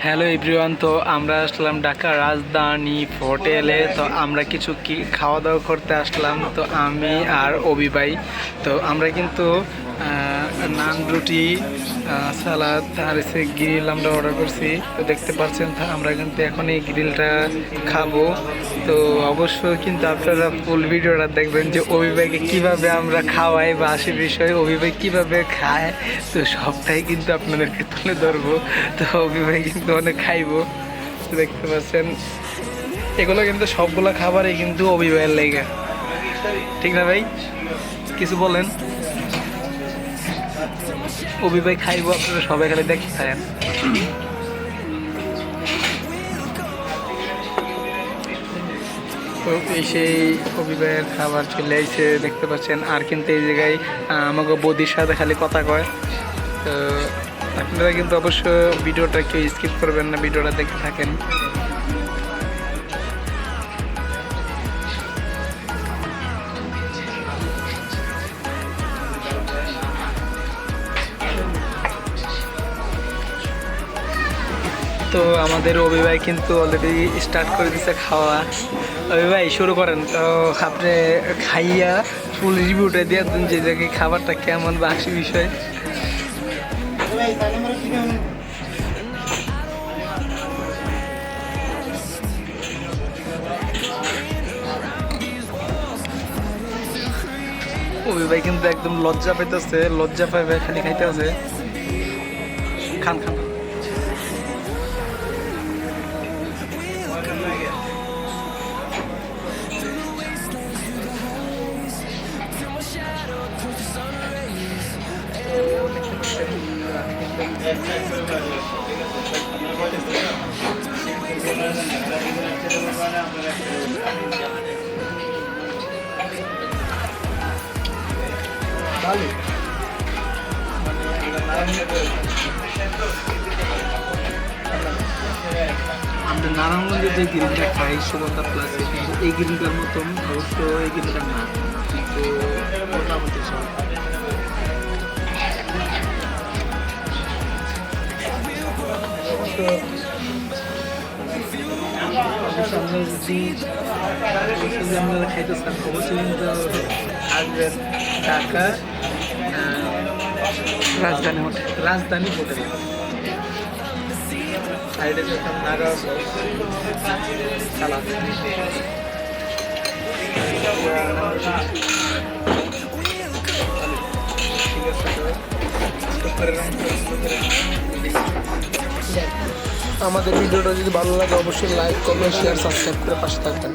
Hello everyone, তো আমরা আসলাম ঢাকা রাজধানী হোটেলে। তো আমরা কিছু খাওয়া দাওয়া করতে আসলাম। তো আমি আর অভি ভাই, তো আমরা কিন্তু নান রুটি সালাদ আর এসে গ্রিল আমরা অর্ডার করছি। তো দেখতে পাচ্ছেন আমরা কিন্তু এখন এই গ্রিলটা খাবো। তো অবশ্যই কিন্তু আপনারা ফুল ভিডিওটা দেখবেন যে অভি ভাইকে কীভাবে আমরা খাওয়াই বা হাসির বিষয়ে অভি ভাই কীভাবে খায়, তো সবটাই কিন্তু আপনাদেরকে তুলে ধরবো। তো অভি ভাই কিন্তু অনেক খাইবো। দেখতে পাচ্ছেন এগুলো কিন্তু সবগুলো খাবারই কিন্তু অভি ভাইয়ের লেগে, ঠিক না ভাই? কিছু বলেন। অভি ভাই খাইবো, আপনারা সবাই খালি দেখে খায়েন। তো এই সেই অভি ভাইয়ের খাবার চলে আসছে, দেখতে পাচ্ছেন। আর কিন্তু এই জায়গায় আমাকে বৌদির সাথে খালি কথা কয়। তো আপনারা কিন্তু অবশ্য ভিডিওটা কেউ স্কিপ করবেন না, ভিডিওটা দেখতে থাকেন। তো আমাদের অভি ভাই কিন্তু অলরেডি স্টার্ট করে দিচ্ছে খাওয়া। অভি ভাই শুরু করেন। তো আপনি খাইয়া ফুল রিভিউটা দিয়ে দেন যে দেখি খাবারটা কেমন বা হাসি বিষয়। অভি ভাই কিন্তু একদম লজ্জা পাইতেছে, লজ্জা পাই ভাই খালি খাইতে আছে। খান খান। আমরা নারায়ণগঞ্জে যে গ্রিনটা খাই সুগন্ধা প্লাসে, কিন্তু এই গ্রিনটার মতন অবশ্য এই গ্রিনটা না, কিন্তু মোটামুটি সব। আপনারা খাইতেছেন অবশ্যই কিন্তু আসবেন ঢাকা রাজধানী হোটেল। সাইডে যেতাম নাগা সালাদ। আমাদের ভিডিওটা যদি ভালো লাগে অবশ্যই লাইক, কমেন্ট, শেয়ার, সাবস্ক্রাইব করে পাশে থাকবেন।